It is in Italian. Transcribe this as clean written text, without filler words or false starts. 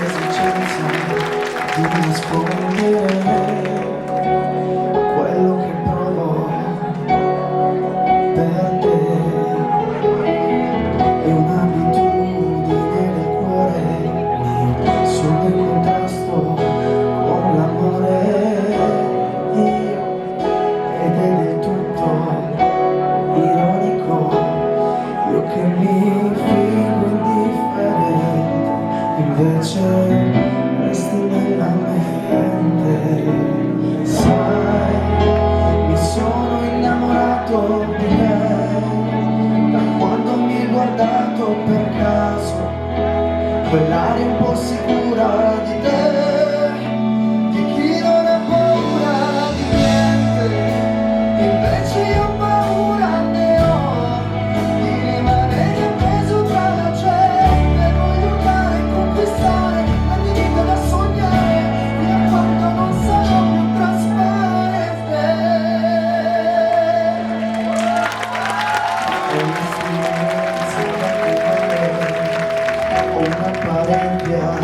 L'esigenza di nascondere quello che provo per te è un'abitudine del cuore mio, sono in contrasto con l'amore io, ed è del tutto ironico io che mi fingo indifferente, invece resti nella mente. Sai, mi sono innamorato di lei da quando mi hai guardato per caso, quell'aria un po' sicura di te, di chi non ha paura di niente, invece io paura ne ho di rimanere preso tra la gente. Voglio urlare e conquistare la mia vita da sognare, fino a quando non sarò più trasparente. Ho un'esperienza da cuore, ho una parentela